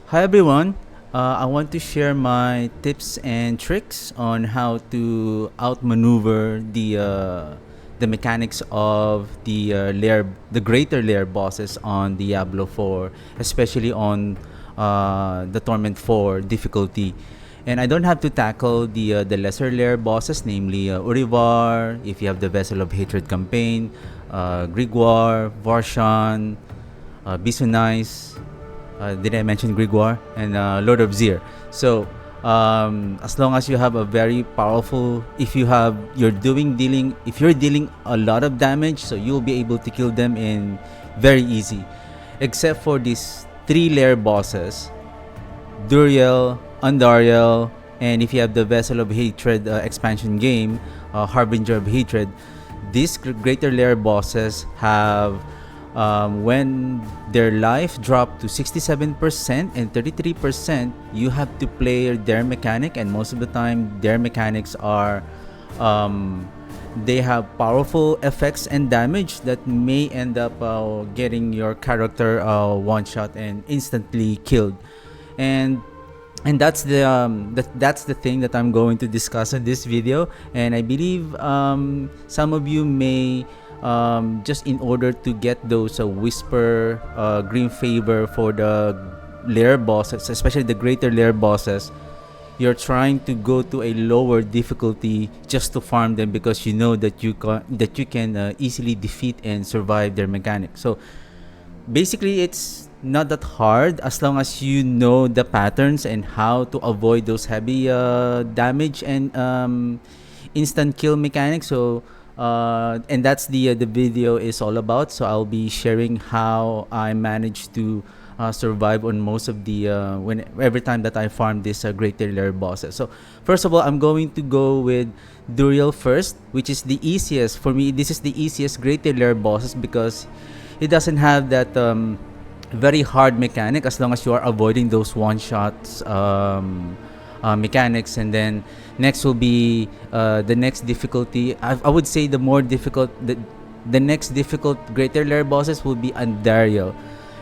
Hi everyone. I want to share my tips and tricks on how to outmaneuver the mechanics of the greater layer bosses on Diablo 4, especially on the Torment 4 difficulty. And I don't have to tackle the lesser layer bosses, namely Urivar, if you have the Vessel of Hatred campaign, Grigor, Varshan, Bisunice. Did I mention Grigor and Lord of Zir? So as long as you have a very powerful, if you're dealing a lot of damage, so you'll be able to kill them in very easy, except for these three layer bosses, Duriel, Andariel, and if you have the Vessel of Hatred expansion game, Harbinger of Hatred, these greater layer bosses have when their life dropped to 67% and 33%, you have to play their mechanic, and most of the time their mechanics are they have powerful effects and damage that may end up getting your character one shot and instantly killed. And that's the thing that I'm going to discuss in this video. And I believe some of you may just in order to get those whisper green favor for the lair bosses, especially the greater lair bosses, you're trying to go to a lower difficulty just to farm them because you know that you can easily defeat and survive their mechanics. So basically it's not that hard as long as you know the patterns and how to avoid those heavy damage and instant kill mechanics. So and that's the video is all about. So I'll be sharing how I managed to survive on most of the every time that I farm this greater layer bosses. So first of all, I'm going to go with Duriel first, which is the easiest for me. This is the easiest greater layer bosses because it doesn't have that very hard mechanic as long as you are avoiding those one shots mechanics. And then next will be the next difficulty. I would say the more difficult, the next difficult greater layer bosses will be Andariel.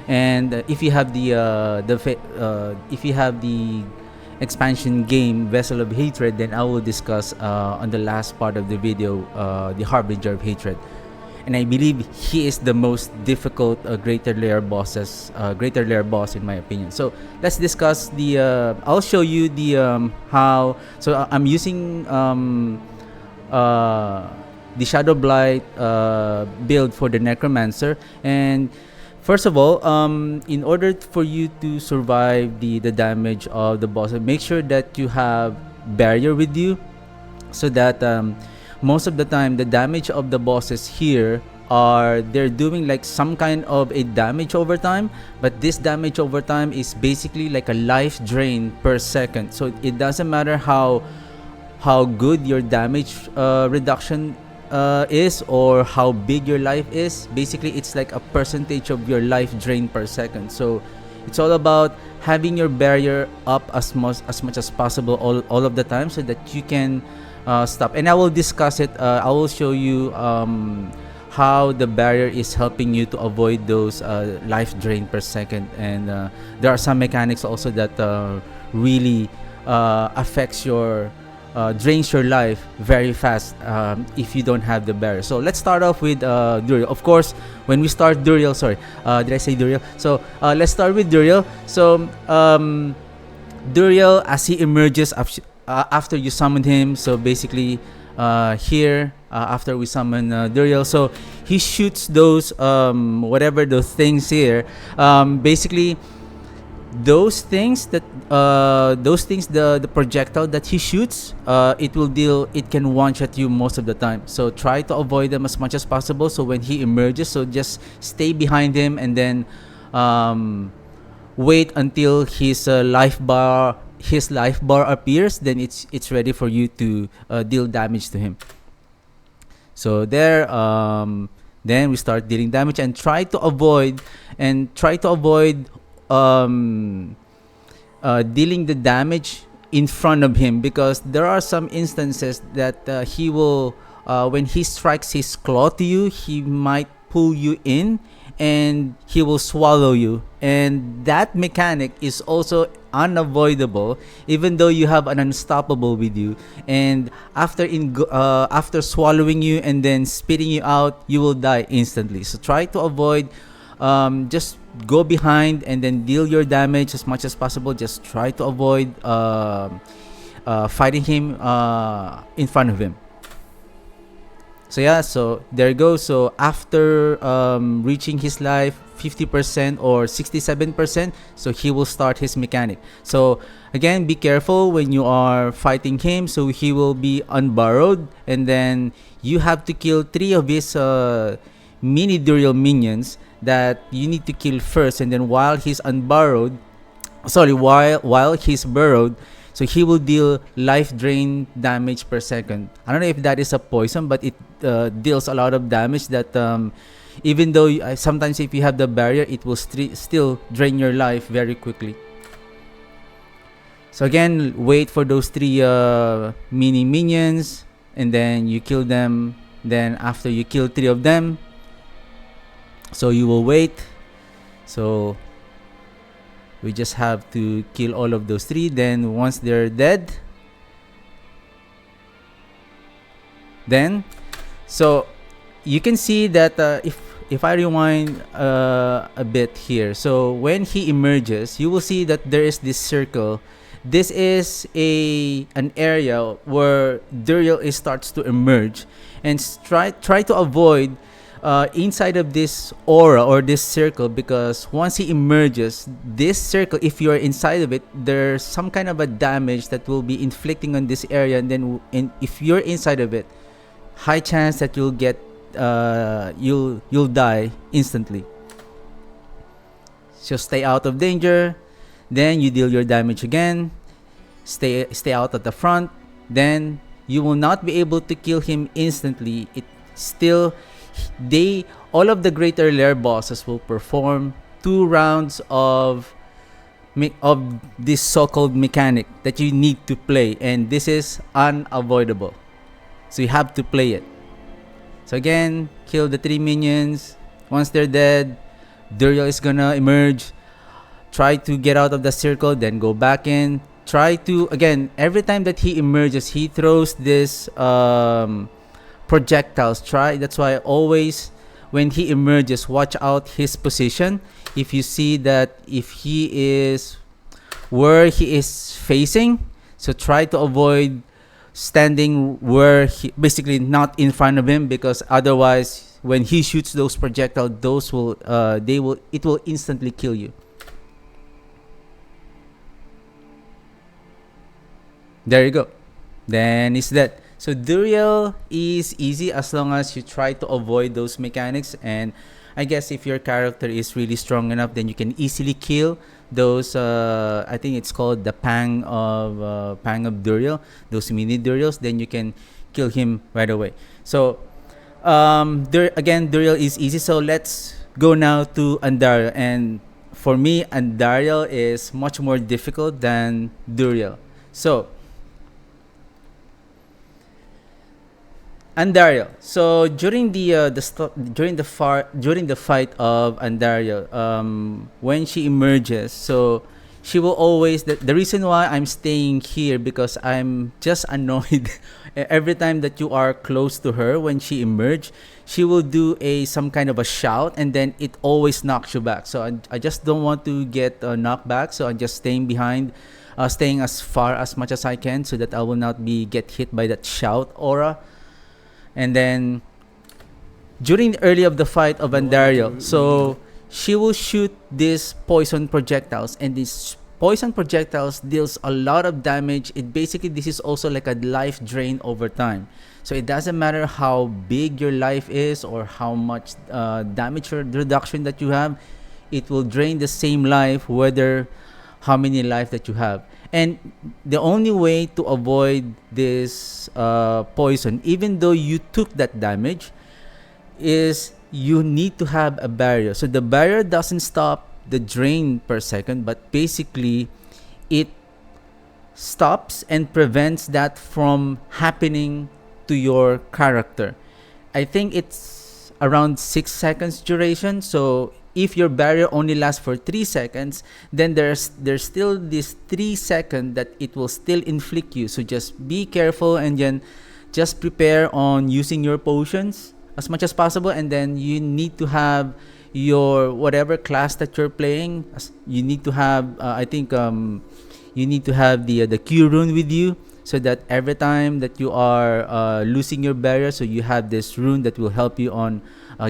And if you have if you have the expansion game Vessel of Hatred, then I will discuss on the last part of the video the Harbinger of Hatred. And I believe he is the most difficult greater layer boss in my opinion. So let's discuss I'll show you the how. So I'm using the Shadowblight build for the Necromancer. And first of all, in order for you to survive the damage of the boss, make sure that you have barrier with you, so that most of the time the damage of the bosses here they're doing like some kind of a damage over time, but this damage over time is basically like a life drain per second. So it doesn't matter how good your damage reduction is or how big your life is. Basically it's like a percentage of your life drain per second. So it's all about having your barrier up as much as possible all of the time, so that you can stop. And I will discuss it. I will show you how the barrier is helping you to avoid those life drain per second. And there are some mechanics also that really affects your drains your life very fast if you don't have the barrier. So let's start off with Duriel. Of course, when we start Duriel, sorry, did I say Duriel? So let's start with Duriel. So Duriel, as he emerges after you summon him, so basically here after we summon Duriel, so he shoots those whatever those things here, basically those things the projectile that he shoots, it can one shot you most of the time. So try to avoid them as much as possible. So when he emerges, so just stay behind him and then wait until his life bar appears. Then it's ready for you to deal damage to him. So there, then we start dealing damage and try to avoid dealing the damage in front of him, because there are some instances that he will when he strikes his claw to you, he might pull you in and he will swallow you. And that mechanic is also unavoidable, even though you have an unstoppable with you. And after swallowing you and then spitting you out, you will die instantly. So try to avoid. Just go behind and then deal your damage as much as possible. Just try to avoid fighting him in front of him. So yeah, so there you go. So after reaching his life 50% or 67%, so he will start his mechanic. So again, be careful when you are fighting him. So he will be unburrowed, and then you have to kill 3 of his mini Duriel minions that you need to kill first, and then while he's unburrowed, while he's burrowed, so he will deal life drain damage per second. I don't know if that is a poison, but it deals a lot of damage that even though sometimes if you have the barrier, it will still drain your life very quickly. So again, wait for those 3 mini minions, and then you kill them. Then after you kill 3 of them, so you will wait. So we just have to kill all of those 3. Then once they're dead, then so you can see that if I rewind a bit here, so when he emerges, you will see that there is this circle. This is an area where Duriel starts to emerge, and try to avoid inside of this aura or this circle, because once he emerges, this circle, if you are inside of it, there's some kind of a damage that will be inflicting on this area, and then if you're inside of it, high chance that you'll get you'll die instantly. So stay out of danger, then you deal your damage again, stay out at the front, then you will not be able to kill him instantly. It still all of the greater Lair bosses will perform 2 rounds of this so-called mechanic that you need to play, and this is unavoidable. So you have to play it. So again, kill the 3 minions. Once they're dead, Duriel is gonna emerge. Try to get out of the circle, then go back in. Try to, again, every time that he emerges, he throws this projectiles. That's why always when he emerges, watch out his position. If you see that if he is where he is facing, so try to avoid standing where he, basically not in front of him, because otherwise when he shoots those projectiles, it will instantly kill you. There you go. Then it's dead. So Duriel is easy as long as you try to avoid those mechanics, and I guess if your character is really strong enough, then you can easily kill those. I think it's called the Pang of Duriel. Those mini Duriels, then you can kill him right away. So Duriel is easy. So let's go now to Andariel, and for me, Andariel is much more difficult than Duriel. So Andariel. So during the fight of Andariel, when she emerges, so she will always the reason why I'm staying here, because I'm just annoyed every time that you are close to her. When she emerge, she will do some kind of a shout, and then it always knocks you back. So I just don't want to get knocked back, so I'm just staying behind, staying as far as much as I can, so that I will not get hit by that shout aura. And then during the early of the fight of Andariel, so she will shoot these poison projectiles, and these poison projectiles deals a lot of damage. This is also like a life drain over time. So it doesn't matter how big your life is or how much damage reduction that you have, it will drain the same life whether how many life that you have. And the only way to avoid this poison, even though you took that damage, is you need to have a barrier. So the barrier doesn't stop the drain per second, but basically it stops and prevents that from happening to your character. I think it's around 6 seconds duration. So if your barrier only lasts for 3 seconds, then there's still this 3 second that it will still inflict you. So just be careful, and then just prepare on using your potions as much as possible. And then you need to have your whatever class that you're playing. You need to have I think you need to have the Q rune with you, so that every time that you are losing your barrier, so you have this rune that will help you on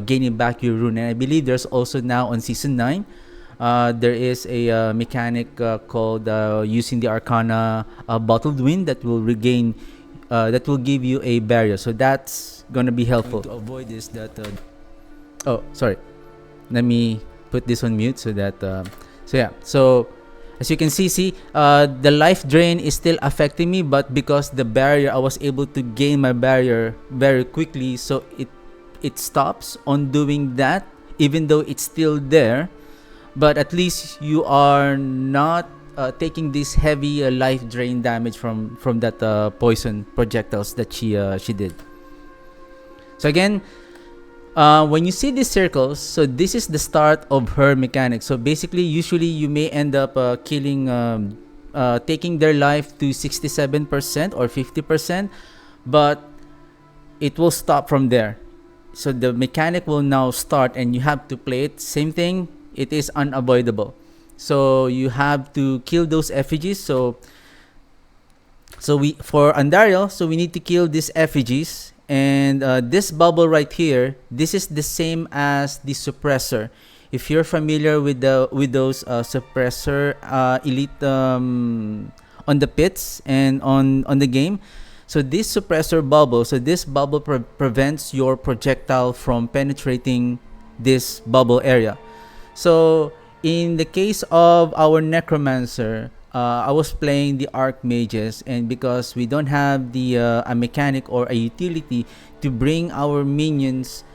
gaining back your rune. And I believe there's also now on season 9 there is a mechanic called using the Arcana Bottled Wind that will regain that will give you a barrier. So that's gonna be helpful. To avoid this, that oh, sorry, let me put this on mute so that so yeah, so as you can see, the life drain is still affecting me, but because the barrier, I was able to gain my barrier very quickly, so it stops on doing that, even though it's still there. But at least you are not taking this heavy life drain damage from that poison projectiles that she did. So again, when you see these circles, so this is the start of her mechanic. So basically, usually you may end up killing, taking their life to 67% or 50%, but it will stop from there. So the mechanic will now start, and you have to play it. Same thing, it is unavoidable. So you have to kill those effigies. So we, for Andariel, so we need to kill these effigies. And this bubble right here, this is the same as the suppressor. If you're familiar with those suppressor elite on the pits and on the game, so this suppressor bubble, so this bubble prevents your projectile from penetrating this bubble area. So in the case of our necromancer, I was playing the archmages, and because we don't have the a mechanic or a utility to bring our minions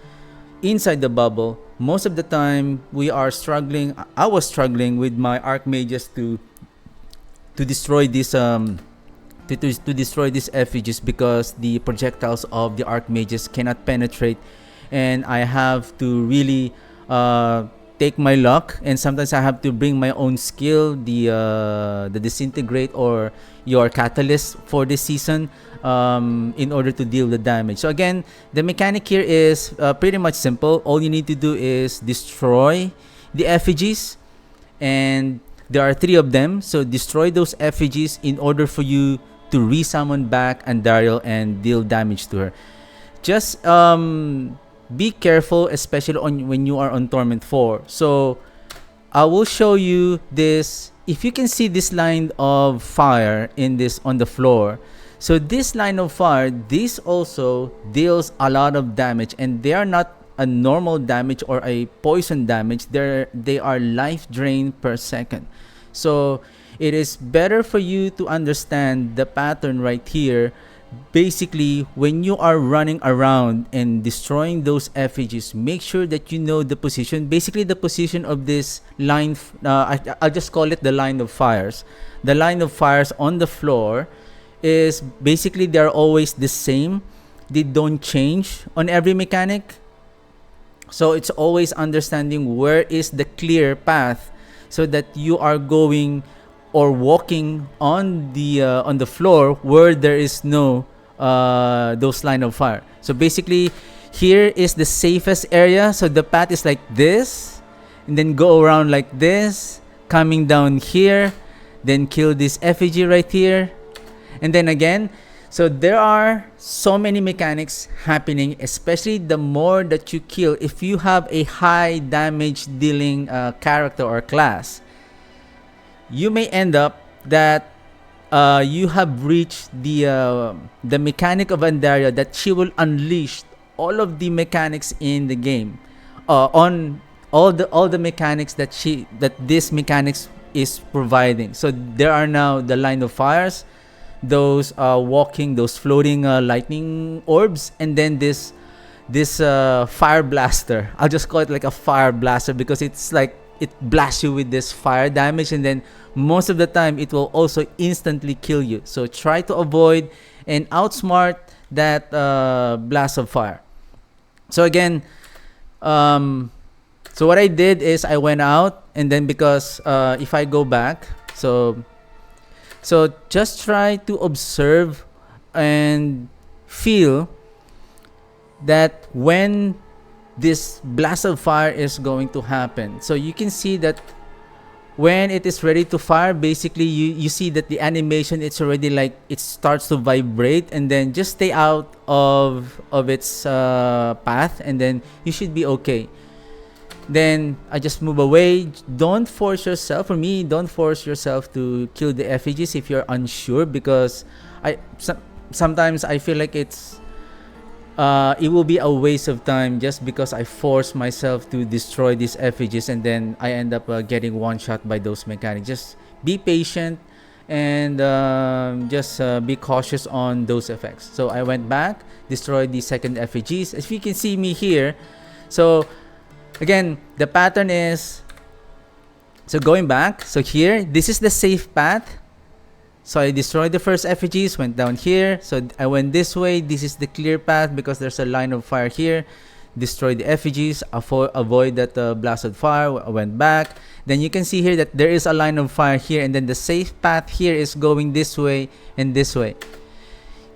inside the bubble, most of the time we are struggling. I was struggling with my archmages to destroy this to destroy these effigies, because the projectiles of the archmages cannot penetrate, and I have to really take my luck, and sometimes I have to bring my own skill, the disintegrate or your catalyst for this season, in order to deal the damage. So again, the mechanic here is pretty much simple. All you need to do is destroy the effigies, and there are 3 of them. So destroy those effigies in order for you to resummon back Andariel and deal damage to her. Just be careful, especially when you are on Torment 4. So I will show you this. If you can see this line of fire on the floor, so this line of fire, this also deals a lot of damage, and they are not a normal damage or a poison damage. They are life drain per second. So it is better for you to understand the pattern right here. Basically, when you are running around and destroying those effigies, make sure that you know the position. Basically, the position of this line, I'll just call it the line of fires. The line of fires on the floor is basically, they're always the same. They don't change on every mechanic. So it's always understanding where is the clear path, so that you are going or walking on the floor where there is no those line of fire. So basically, here is the safest area. So the path is like this, and then go around like this, coming down here, then kill this effigy right here, and then again. So there are so many mechanics happening, especially the more that you kill. If you have a high damage dealing character or class, you may end up that you have reached the mechanic of Andariel, that she will unleash all of the mechanics in the game, on all the mechanics that this mechanics is providing. So there are now the line of fires, those those floating lightning orbs, and then this fire blaster. I'll just call it like a fire blaster, because it's like it blasts you with this fire damage, and then most of the time it will also instantly kill you. So try to avoid and outsmart that blast of fire. So again, Um, so what I did is I went out, and then because if I go back, so just try to observe and feel that when this blast of fire is going to happen. So you can see that when it is ready to fire, basically you see that the animation, it's already like it starts to vibrate, and then just stay out of its path, and then you should be okay. Then I just move away. Don't force yourself. For me, don't force yourself to kill the effigies if you're unsure, because sometimes I feel like it will be a waste of time just because I force myself to destroy these effigies, and then I end up getting one shot by those mechanics. Just be patient, and just be cautious on those effects. So I went back, destroyed the second effigies. As you can see me here, so again, the pattern is, so going back, so here, this is the safe path. So I destroyed the first effigies, went down here. So I went this way. This is the clear path because there's a line of fire here. Destroyed the effigies, avoid that blast of fire. I went back. Then you can see here that there is a line of fire here, and then the safe path here is going this way and this way.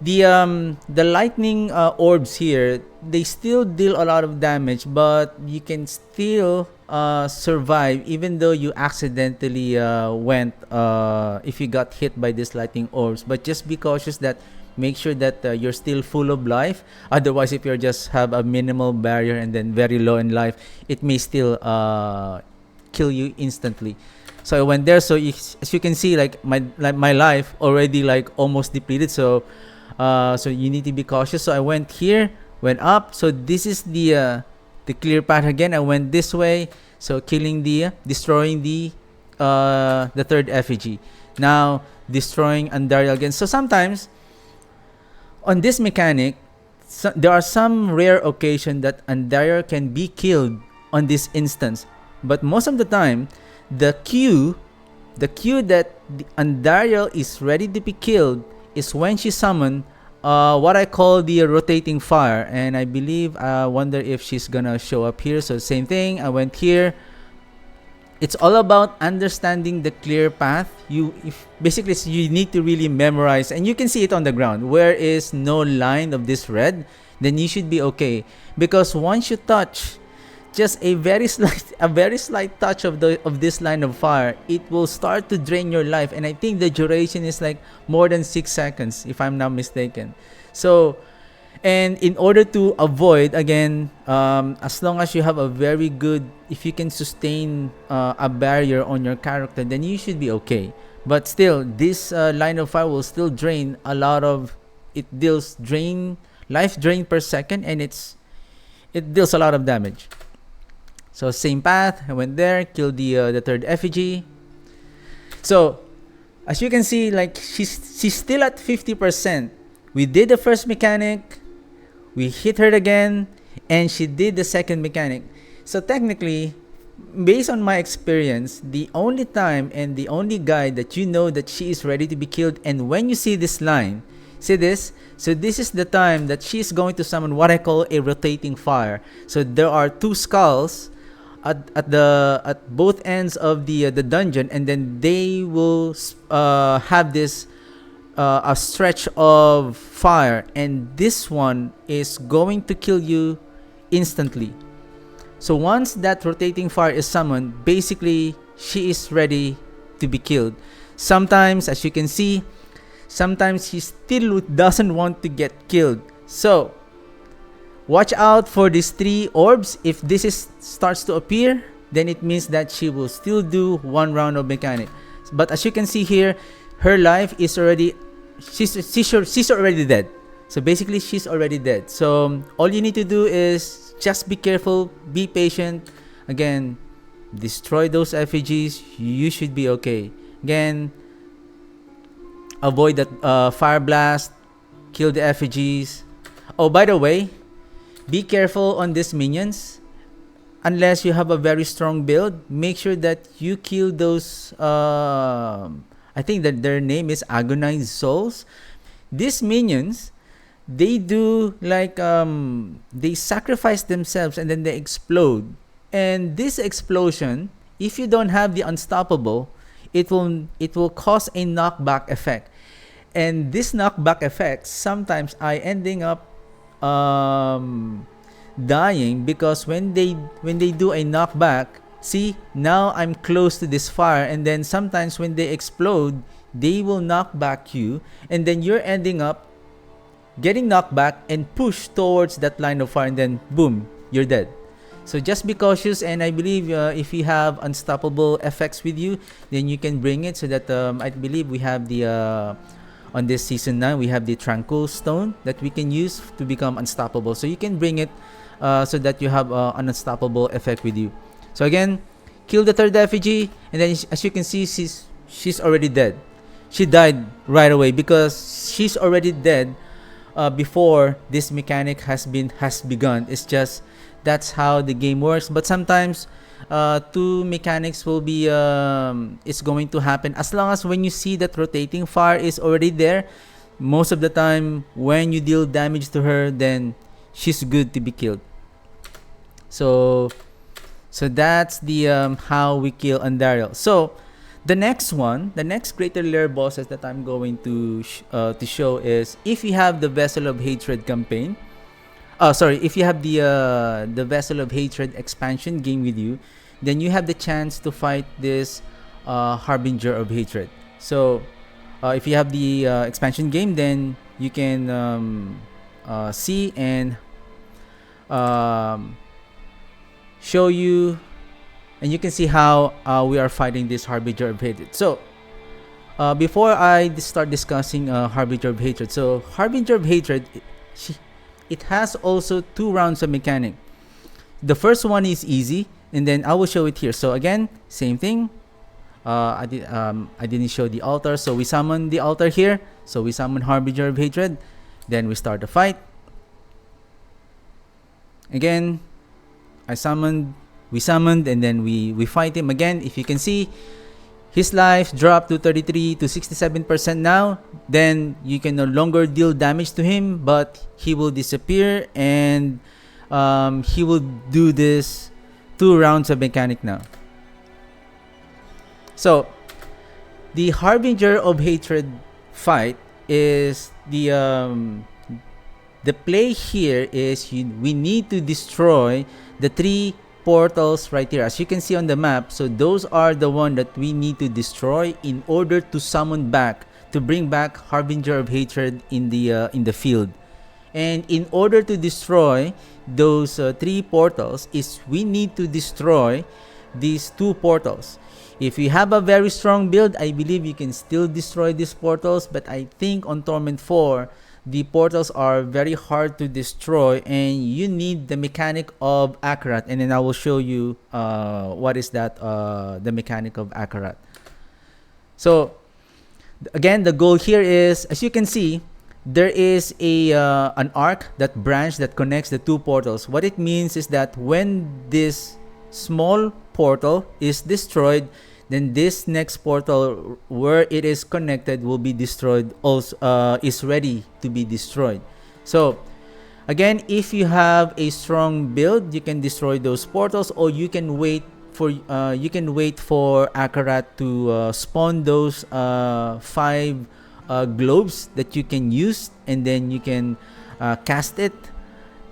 The lightning orbs here, they still deal a lot of damage, but you can still survive even though you accidentally went if you got hit by these lightning orbs. But just be cautious, that make sure that you're still full of life. Otherwise, if you just have a minimal barrier and then very low in life, it may still kill you instantly. So I went there. So as you can see, like my life already like almost depleted. So you need to be cautious. So I went here, went up. So this is the clear path again. I went this way. So destroying the third effigy. Now destroying Andariel again. So sometimes on this mechanic, there are some rare occasion that Andariel can be killed on this instance. But most of the time, the cue that the Andariel is ready to be killed is when she summoned what I call the rotating fire. And I believe, I wonder if she's gonna show up here. So same thing, I went here. It's all about understanding the clear path. Basically you need to really memorize, and you can see it on the ground. Where is no line of this red, then you should be okay. Because once you touch just a very slight touch of this line of fire, it will start to drain your life. And I think the duration is like more than 6 seconds, if I'm not mistaken. So, and in order to avoid, again, as long as you have a very good, if you can sustain a barrier on your character, then you should be okay. But still, this line of fire will still drain a lot of, it deals life drain per second, and it deals a lot of damage. So same path, I went there, killed the third effigy. So as you can see, like she's still at 50%. We did the first mechanic, we hit her again, and she did the second mechanic. So technically, based on my experience, the only time and the only guide that you know that she is ready to be killed, and when you see this line, see this? So this is the time that she's going to summon what I call a rotating fire. So there are two skulls at both ends of the dungeon, and then they will have this a stretch of fire, and this one is going to kill you instantly. So once that rotating fire is summoned, basically she is ready to be killed. Sometimes, as you can see, sometimes she still doesn't want to get killed. So watch out for these 3 orbs. If this starts to appear, then it means that she will still do 1 round of mechanic. But as you can see here, her life is already, she's already dead. So basically, she's already dead. So all you need to do is just be careful, be patient. Again, destroy those effigies. You should be okay. Again, avoid that fire blast. Kill the effigies. Oh, by the way, be careful on these minions. Unless you have a very strong build, make sure that you kill those, I think that their name is Agonized Souls. These minions, they do like they sacrifice themselves and then they explode. And this explosion, if you don't have the unstoppable, it will cause a knockback effect. And this knockback effect, sometimes I ending up um dying, because when they do a knockback, see, now I'm close to this fire, and then sometimes when they explode, they will knock back you, and then you're ending up getting knocked back and pushed towards that line of fire, and then boom, you're dead. So just be cautious, and I believe if you have unstoppable effects with you, then you can bring it, so that I believe we have the on this season 9 we have the tranquil stone that we can use to become unstoppable. So you can bring it so that you have an unstoppable effect with you. So again, kill the third effigy, and then as you can see, she's already dead. She died right away because she's already dead before this mechanic has begun. It's just that's how the game works. But sometimes two mechanics will be it's going to happen, as long as when you see that rotating fire is already there. Most of the time when you deal damage to her, then she's good to be killed. So that's the how we kill Andariel. So the next greater lair bosses that I'm going to show is, if you have the Vessel of Hatred campaign. If you have the Vessel of Hatred expansion game with you, then you have the chance to fight this Harbinger of Hatred. So if you have the expansion game, then you can see and show you, and you can see how we are fighting this Harbinger of Hatred. So before I start discussing Harbinger of Hatred, so Harbinger of Hatred, it has also 2 rounds of mechanic. The first one is easy, and then I will show it here. So again, same thing. I didn't show the altar, so we summon the altar here. So we summon Harbinger of Hatred, then we start the fight. Again, we summoned, and then we fight him again. If you can see, his life dropped to 33 to 67% now. Then you can no longer deal damage to him, but he will disappear, and he will do this 2 rounds of mechanic now. So the Harbinger of Hatred fight is the play here is we need to destroy the 3 portals right here, as you can see on the map. So those are the one that we need to destroy in order to summon back, to bring back Harbinger of Hatred in the field. And in order to destroy those 3 portals, is we need to destroy these 2 portals. If you have a very strong build, I believe you can still destroy these portals, but I think on Torment 4 the portals are very hard to destroy, and you need the mechanic of Akarat, and then I will show you what is that the mechanic of Akarat. So again, the goal here is, as you can see, there is an arc, that branch that connects the 2 portals. What it means is that when this small portal is destroyed, then this next portal where it is connected will be destroyed, also is ready to be destroyed. So again, if you have a strong build, you can destroy those portals, or you can wait for Akarat to spawn those 5 globes that you can use, and then you can cast it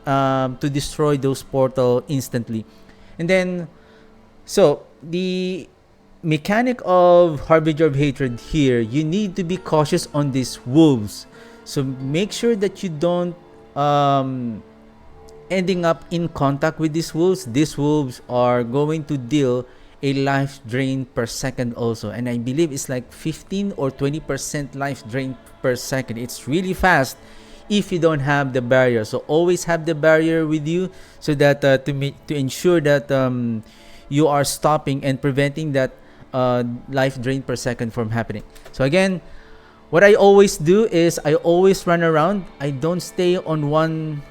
to destroy those portal instantly. And then, so the mechanic of Harbinger of Hatred here, you need to be cautious on these wolves. So make sure that you don't ending up in contact with these wolves. These wolves are going to deal a life drain per second also, and I believe it's like 15 or 20% life drain per second. It's really fast if you don't have the barrier. So always have the barrier with you, so that to ensure that you are stopping and preventing that life drain per second from happening. So again, what I always do is I always run around. I don't stay on one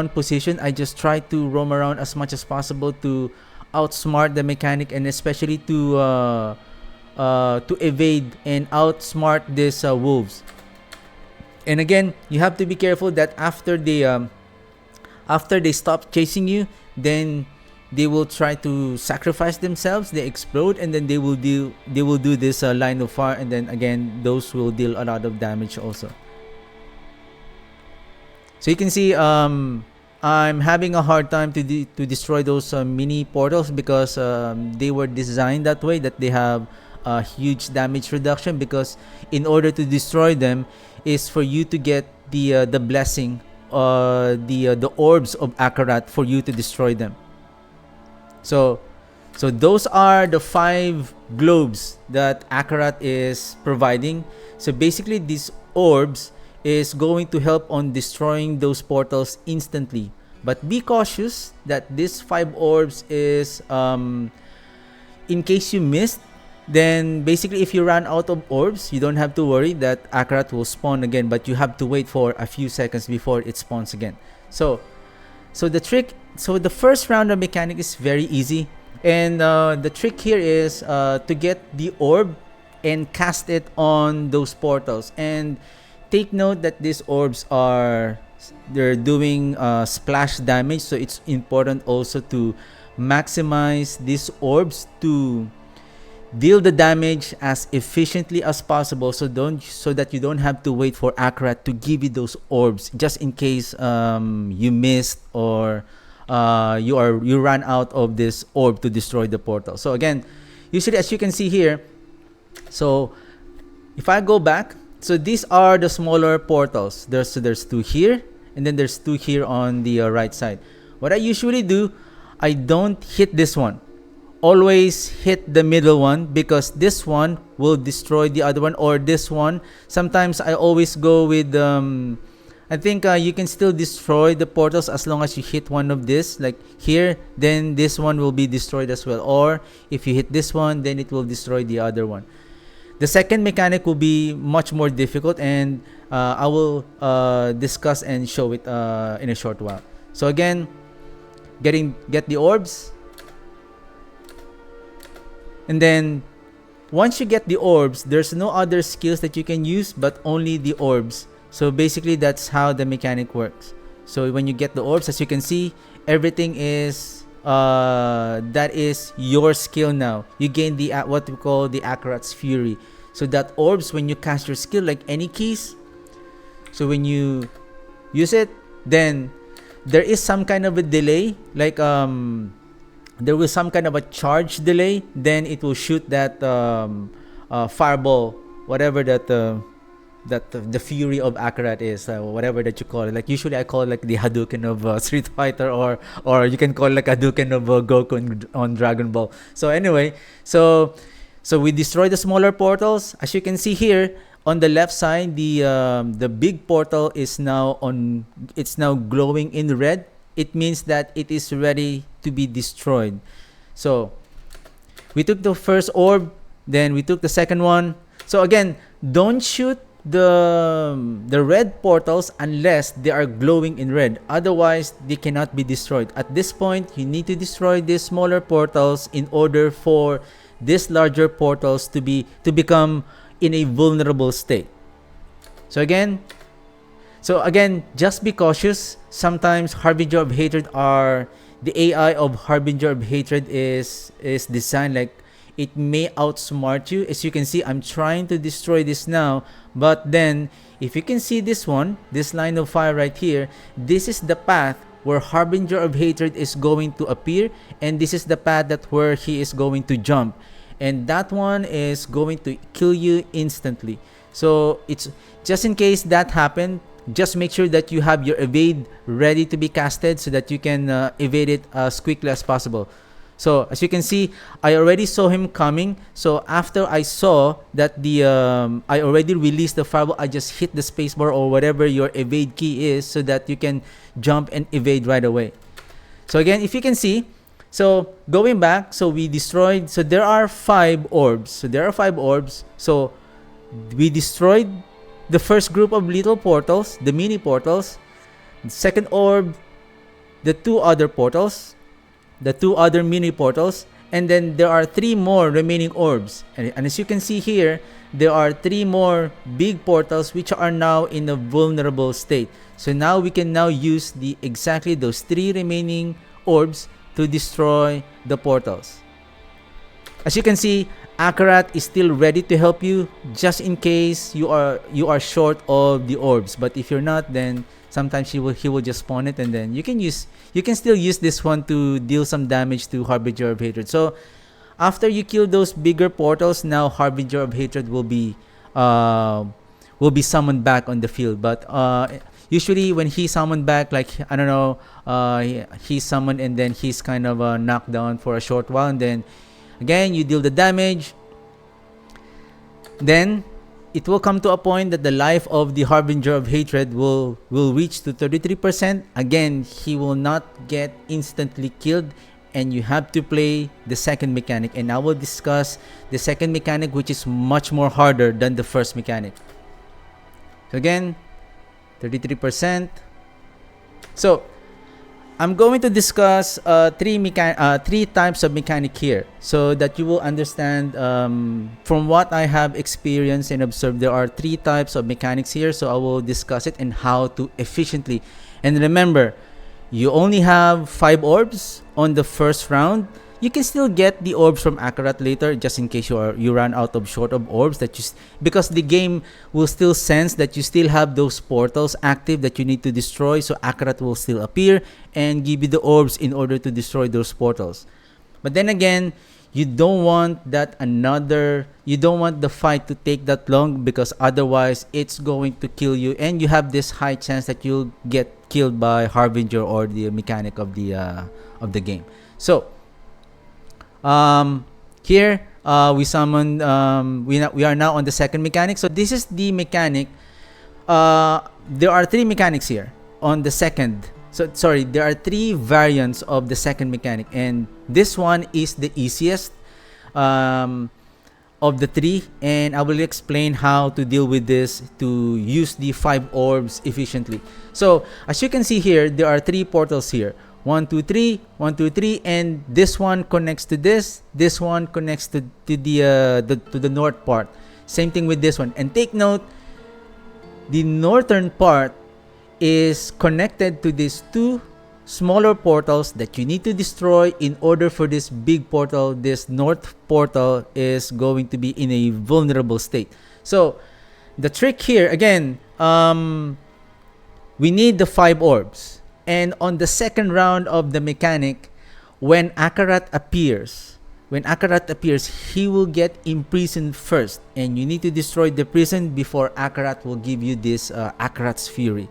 position. I just try to roam around as much as possible to outsmart the mechanic, and especially to evade and outsmart these wolves. And again, you have to be careful that after they stop chasing you, then they will try to sacrifice themselves. They explode, and then they will do this line of fire, and then again those will deal a lot of damage also. So you can see I'm having a hard time to destroy those mini portals, because they were designed that way, that they have a huge damage reduction, because in order to destroy them is for you to get the blessing, the orbs of Akarat, for you to destroy them. So those are the 5 globes that Akarat is providing. So basically these orbs is going to help on destroying those portals instantly. But be cautious that this 5 orbs is in case you missed, then basically if you run out of orbs, you don't have to worry that Akarat will spawn again, but you have to wait for a few seconds before it spawns again. So the first round of mechanic is very easy, and the trick here is to get the orb and cast it on those portals. And take note that these orbs they're doing splash damage, so it's important also to maximize these orbs to deal the damage as efficiently as possible, so that you don't have to wait for Akarat to give you those orbs, just in case you missed, or you ran out of this orb to destroy the portal. So again, usually, as you can see here, so if I go back, so these are the smaller portals. There's 2 here, and then there's 2 here on the right side. What I usually do, I don't hit this one. Always hit the middle one, because this one will destroy the other one, or this one. Sometimes I always go with I think you can still destroy the portals as long as you hit one of this, like here, then this one will be destroyed as well. Or if you hit this one, then it will destroy the other one. The second mechanic will be much more difficult, and I will discuss and show it in a short while. So again, get the orbs. And then once you get the orbs, there's no other skills that you can use but only the orbs. So basically that's how the mechanic works. So when you get the orbs, as you can see, everything is that is your skill now. You gain the what we call the Akarat's Fury. So that orbs, when you cast your skill, like any keys, so when you use it, then there is some kind of a delay, like there was some kind of a charge delay, then it will shoot that fireball, whatever that the fury of Akarat is, whatever that you call it. Like usually I call it like the Hadouken of Street Fighter, or you can call it like Hadouken of Goku on Dragon Ball. So anyway, so we destroy the smaller portals. As you can see here on the left side, the big portal is now it's now glowing in red. It means that it is ready to be destroyed. So we took the first orb, then we took the second one. So again, don't shoot the red portals unless they are glowing in red. Otherwise, they cannot be destroyed. At this point, you need to destroy these smaller portals in order for these larger portals to become in a vulnerable state. So again, just be cautious. Sometimes Harbinger of Hatred the AI of Harbinger of Hatred is designed like it may outsmart you. As you can see, I'm trying to destroy this now, but then if you can see this line of fire right here, this is the path where Harbinger of Hatred is going to appear, and this is the path where he is going to jump, and that one is going to kill you instantly. So it's just in case that happened, just make sure that you have your evade ready to be casted so that you can evade it as quickly as possible. So as you can see, I already saw him coming. So after I saw that I already released the fireball, I just hit the spacebar or whatever your evade key is so that you can jump and evade right away. So again, if you can see, so going back, so we destroyed, so there are 5 orbs. So we destroyed the first group of little portals, the mini portals. The second orb, the 2 other portals, the 2 other mini portals, and then there are 3 more remaining orbs. And as you can see here, there are 3 more big portals which are now in a vulnerable state. So now we can now use exactly those 3 remaining orbs to destroy the portals. As you can see, Akarat is still ready to help you just in case you are short of the orbs. But if you're not, then sometimes he will just spawn it, and then you can still use this one to deal some damage to Harbinger of Hatred. So after you kill those bigger portals, now Harbinger of Hatred will be summoned back on the field. But usually when he's summoned back, like, I don't know, he's summoned and then he's kind of knocked down for a short while, and then again you deal the damage. Then it will come to a point that the life of the Harbinger of Hatred will reach to 33%. Again, he will not get instantly killed, and you have to play the second mechanic. And I will discuss the second mechanic, which is much more harder than the first mechanic. So again, 33%. So I'm going to discuss 3 types of mechanic here, so that you will understand. From what I have experienced and observed, there are 3 types of mechanics here. So I will discuss it and how to efficiently. And remember, you only have 5 orbs on the first round. You can still get the orbs from Akarat later, just in case you run out of short of orbs, because the game will still sense that you still have those portals active that you need to destroy. So Akarat will still appear and give you the orbs in order to destroy those portals. But then again, you don't want you don't want the fight to take that long, because otherwise it's going to kill you, and you have this high chance that you'll get killed by Harbinger or the mechanic of the game. So here we summon we are now on the second mechanic. So this is the mechanic. There are 3 mechanics here on the second. So sorry, there are 3 variants of the second mechanic, and this one is the easiest of the 3, and I will explain how to deal with this to use the 5 orbs efficiently. So as you can see here, there are 3 portals here. 1, 2, 3, 1, 2, 3, and this one connects to this. This one connects to the north part. Same thing with this one. And take note, the northern part is connected to these 2 smaller portals that you need to destroy in order for this big portal, this north portal, is going to be in a vulnerable state. So the trick here, again, we need the 5 orbs. And on the second round of the mechanic, when Akarat appears, he will get imprisoned first, and you need to destroy the prison before Akarat will give you this Akarat's Fury.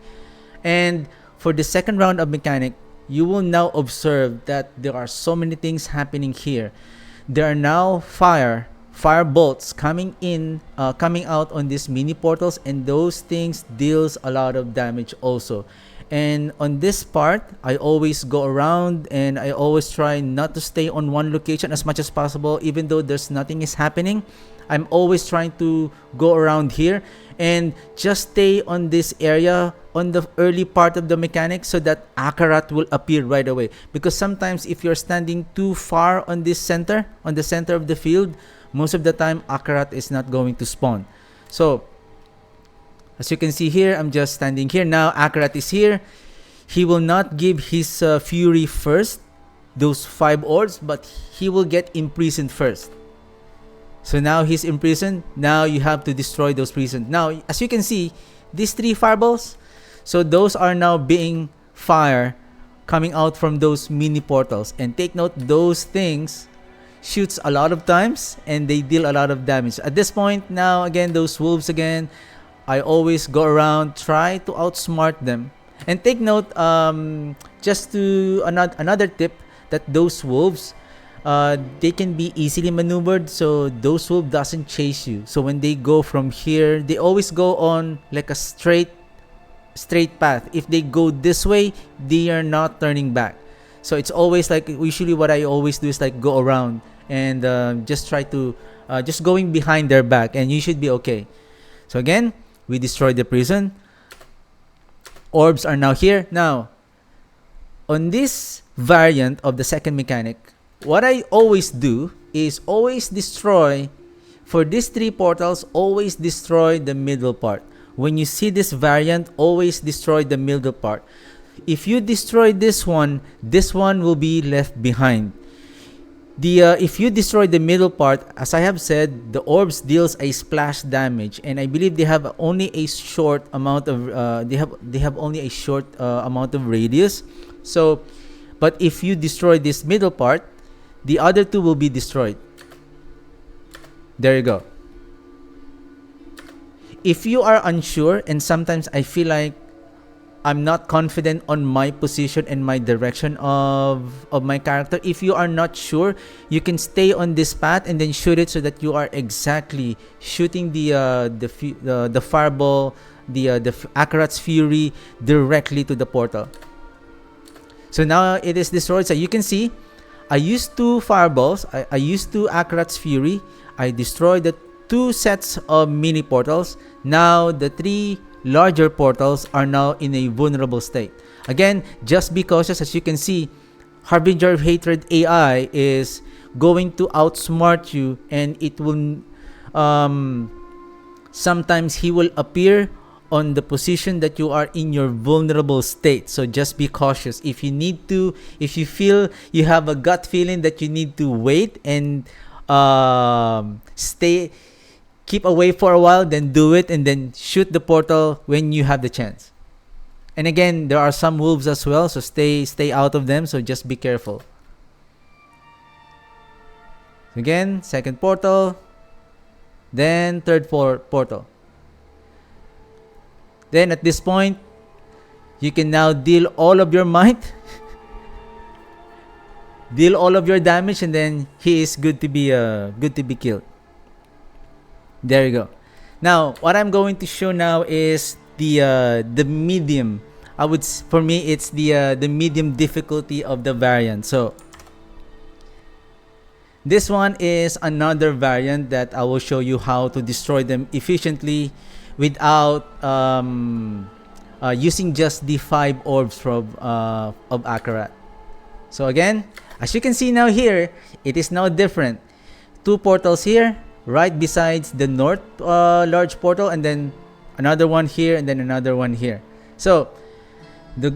And for the second round of mechanic, you will now observe that there are so many things happening here. There are now fire bolts coming out on these mini portals, and those things deals a lot of damage also. And on this part, I always go around, and I always try not to stay on one location as much as possible, even though there's nothing is happening. I'm always trying to go around here and just stay on this area on the early part of the mechanic, so that Akarat will appear right away. Because sometimes if you're standing too far on the center of the field, most of the time Akarat is not going to spawn. So as you can see here, I'm just standing here. Now Akarat is here. He will not give his Fury first, those 5 orbs, but he will get imprisoned first. So now he's imprisoned. Now you have to destroy those prisons. Now, as you can see, these 3 fireballs, so those are now being fire coming out from those mini portals. And take note, those things shoots a lot of times, and they deal a lot of damage. At this point, now again, those wolves again, I always go around, try to outsmart them. And take note, just to another tip, that those wolves, they can be easily maneuvered, so those wolves doesn't chase you. So when they go from here, they always go on like a straight path. If they go this way, they are not turning back. So it's always like, usually what I always do is like go around and just try to just going behind their back, and you should be okay. So again, we destroyed the prison. Orbs are now here. Now, on this variant of the second mechanic, what I always do is always destroy, for these 3 portals, always destroy the middle part. When you see this variant, always destroy the middle part. If you destroy this one will be left behind. If you destroy the middle part, as I have said, the orbs deals a splash damage, and I believe they have only a short amount of they have only a short amount of radius. So, but if you destroy this middle part, the other 2 will be destroyed. There you go. If you are unsure, and sometimes I feel like I'm not confident on my position and my direction of my character, if you are not sure, you can stay on this path and then shoot it so that you are exactly shooting the fireball, the Akarat's Fury directly to the portal. So now it is destroyed. So you can see, I used 2 fireballs, I used 2 Akarat's Fury, I destroyed the 2 sets of mini portals. Now the 3 larger portals are now in a vulnerable state. Again, just be cautious. As you can see, Harbinger of Hatred AI is going to outsmart you, and it will sometimes he will appear on the position that you are in your vulnerable state. So just be cautious. If you feel you have a gut feeling that you need to wait and keep away for a while, then do it, and then shoot the portal when you have the chance. And again, there are some wolves as well, so stay out of them, so just be careful. Again, second portal, then third portal. Then at this point, you can now deal all of your might, deal all of your damage, and then he is good to be killed. There you go. Now, what I'm going to show now is the medium. For me, it's the medium difficulty of the variant. So this one is another variant that I will show you how to destroy them efficiently without using just the 5 orbs of Akarat. So again, as you can see now here, it is now different. 2 portals here, right besides the north large portal, and then another one here, and then another one here. So the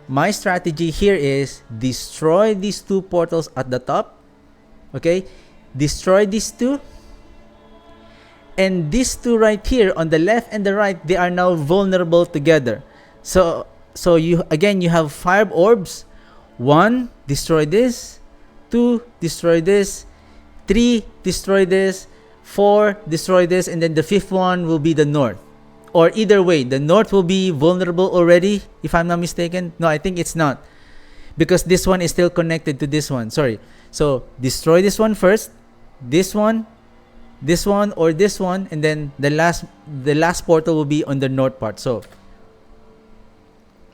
my strategy here is destroy these 2 portals at the top. Okay, destroy these 2, and these 2 right here on the left and the right, they are now vulnerable together. So you have 5 orbs. 1, destroy this. 2, destroy this. 3, destroy this. 4, destroy this, and then the 5th one will be the north. Or either way, the north will be vulnerable already, if I'm not mistaken. No, I think it's not, because this one is still connected to this one. Sorry. So destroy this one first, this one, or this one, and then the last portal will be on the north part. So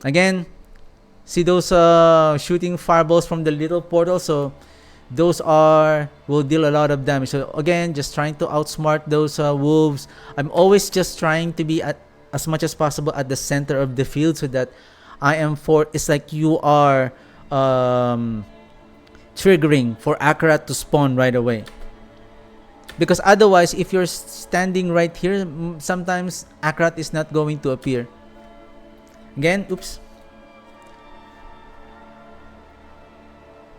again, see those shooting fireballs from the little portal. So those will deal a lot of damage. So again, just trying to outsmart those wolves. I'm always just trying to be as much as possible at the center of the field, so that it's like you are triggering for Akarat to spawn right away. Because otherwise, if you're standing right here, sometimes Akarat is not going to appear. Again, oops.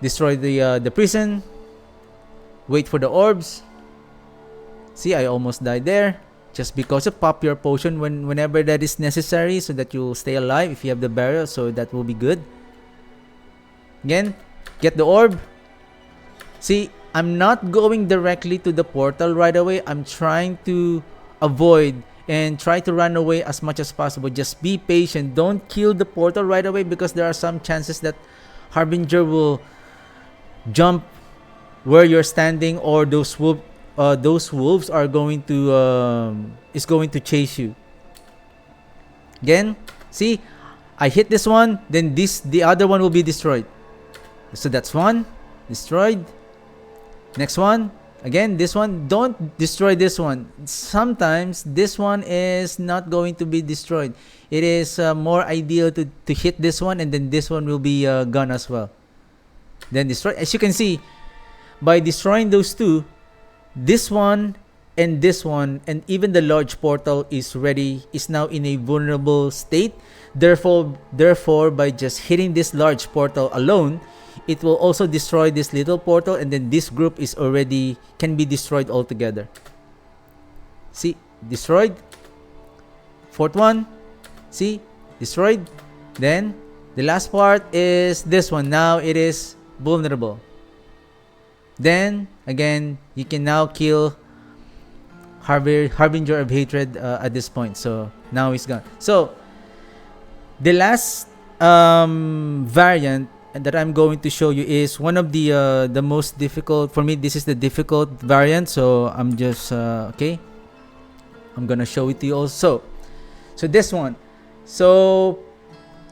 Destroy the prison. Wait for the orbs. See, I almost died there. Just because of pop your potion whenever that is necessary, so that you'll stay alive if you have the barrel. So that will be good. Again, get the orb. See, I'm not going directly to the portal right away. I'm trying to avoid and try to run away as much as possible. Just be patient. Don't kill the portal right away, because there are some chances that Harbinger will jump where you're standing, or those wolves are going to chase you. Again, see, I hit this one, then the other one will be destroyed. So that's one destroyed. Next one, again, this one. Don't destroy this one. Sometimes this one is not going to be destroyed. It is more ideal to hit this one, and then this one will be gone as well. then destroy. As you can see, by destroying those two, this one and this one, and even the large portal is now in a vulnerable state. Therefore, by just hitting this large portal alone, it will also destroy this little portal, and then this group can be destroyed altogether. See, destroyed. Fourth one, see, destroyed. Then the last part is this one. Now it is vulnerable. Then again, you can now kill Harbinger of Hatred at this point. So now he's gone. So the last variant that I'm going to show you is one of the most difficult for me. This is the difficult variant. So I'm just okay. I'm gonna show it to you also. So this one. So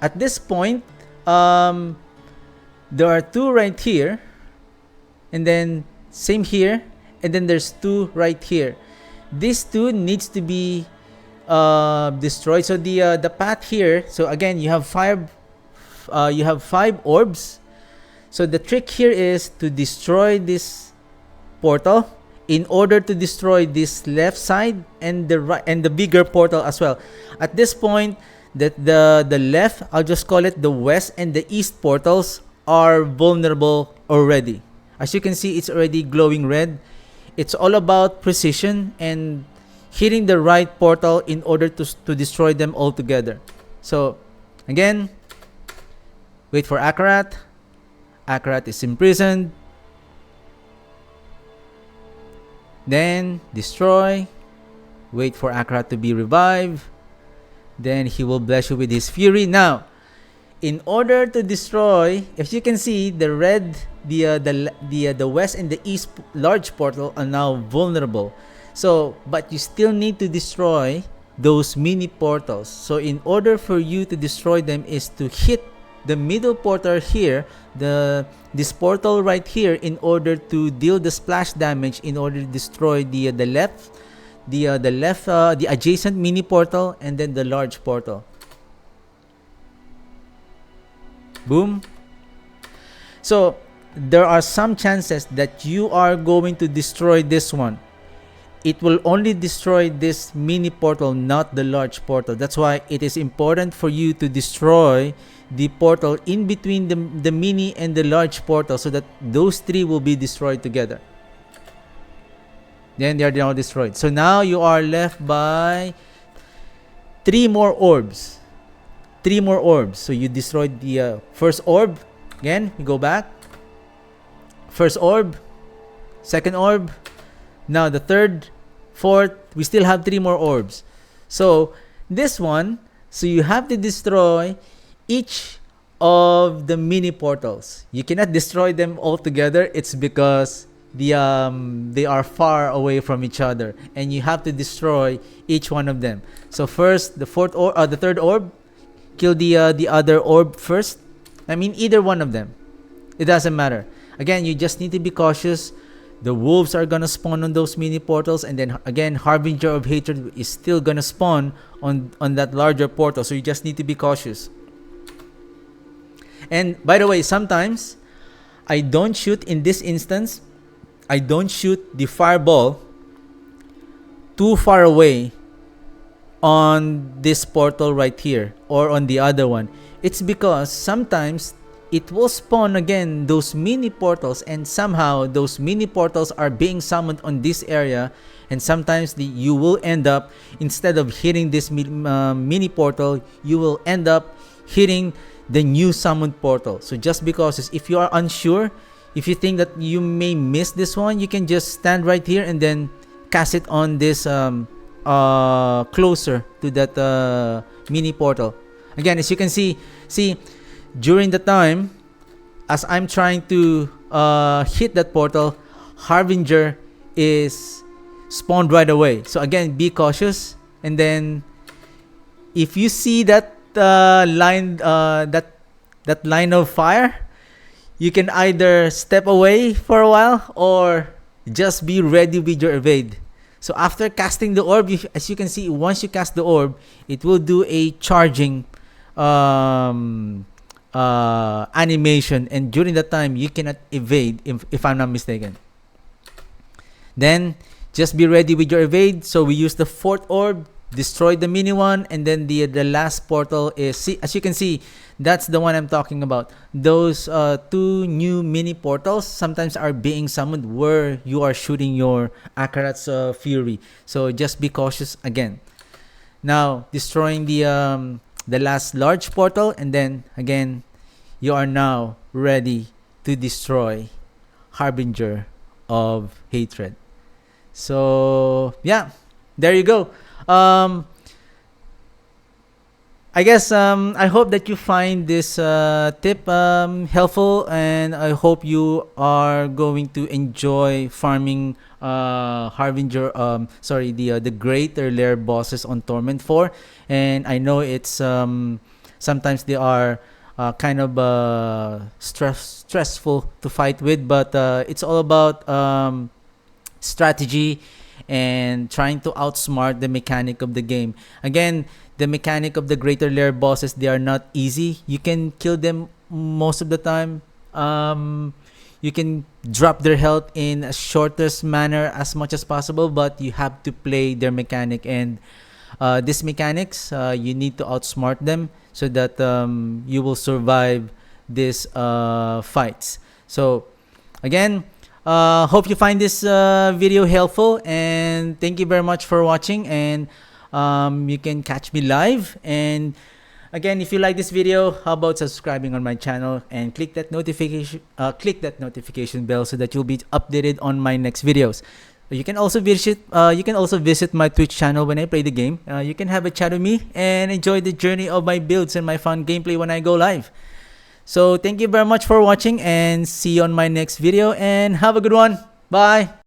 at this point, there are two right here, and then same here, and then there's two right here. These two needs to be destroyed. So the path here. So again, you have five orbs. So the trick here is to destroy this portal in order to destroy this left side and the right and the bigger portal as well. At this point, that the left, I'll just call it the west and the east portals, are vulnerable already. As you can see, it's already glowing red. It's all about precision and hitting the right portal in order to destroy them all together. So again, wait for Akarat. Akarat is imprisoned. Then destroy. Wait for Akarat to be revived. Then he will bless you with his fury. Now, in order to destroy, if you can see, the red, the west and the east large portal are now vulnerable. So, but you still need to destroy those mini portals. So, in order for you to destroy them, is to hit the middle portal here, this portal right here, in order to deal the splash damage, in order to destroy the adjacent mini portal, and then the large portal. Boom. So there are some chances that you are going to destroy this one. It will only destroy this mini portal, not the large portal. That's why it is important for you to destroy the portal in between the mini and the large portal, so that those three will be destroyed together. Then they are now destroyed. So now you are left by 3 more orbs. 3 more orbs. So you destroyed the first orb. Again, we go back. First orb. Second orb. Now the third, fourth. We still have 3 more orbs. So this one, so you have to destroy each of the mini portals. You cannot destroy them all together. It's because they are far away from each other, and you have to destroy each one of them. So first, the third orb, kill the other orb first. I mean, either one of them, it doesn't matter. Again, you just need to be cautious. The wolves are gonna spawn on those mini portals, and then again, Harbinger of Hatred is still gonna spawn on that larger portal. So you just need to be cautious. And by the way, sometimes I don't shoot, in this instance, I don't shoot the fireball too far away on this portal right here or on the other one. It's because sometimes it will spawn again those mini portals, and somehow those mini portals are being summoned on this area, and sometimes you will end up, instead of hitting this mini portal, you will end up hitting the new summoned portal. So just because, if you are unsure, if you think that you may miss this one, you can just stand right here and then cast it on this closer to that mini portal. Again, as you can see during the time as I'm trying to hit that portal, Harbinger is spawned right away. So again, be cautious. And then if you see that line that line of fire, you can either step away for a while or just be ready with your evade. So after casting the orb, as you can see, once you cast the orb, it will do a charging animation, and during that time you cannot evade, if I'm not mistaken. Then just be ready with your evade. So we use the fourth orb, destroy the mini one, and then the last portal is, see, as you can see, that's the one I'm talking about. Those two new mini portals sometimes are being summoned where you are shooting your Akarat's Fury. So just be cautious again. Now destroying the last large portal, and then again you are now ready to destroy Harbinger of Hatred. So yeah, there you go. I guess I hope that you find this tip helpful, and I hope you are going to enjoy farming Harbinger. The greater lair bosses on Torment 4, and I know it's sometimes they are kind of stressful to fight with, but it's all about strategy and trying to outsmart the mechanic of the game. Again, the mechanic of the greater lair bosses, they are not easy. You can kill them most of the time. You can drop their health in a shortest manner as much as possible, but you have to play their mechanic, and these mechanics you need to outsmart them so that you will survive these fights. So again, hope you find this video helpful, and thank you very much for watching. And you can catch me live. And again, if you like this video, how about subscribing on my channel and click that notification bell so that you'll be updated on my next videos. You can also visit my Twitch channel when I play the game. You can have a chat with me and enjoy the journey of my builds and my fun gameplay when I go live. So thank you very much for watching, and see you on my next video, and have a good one. Bye.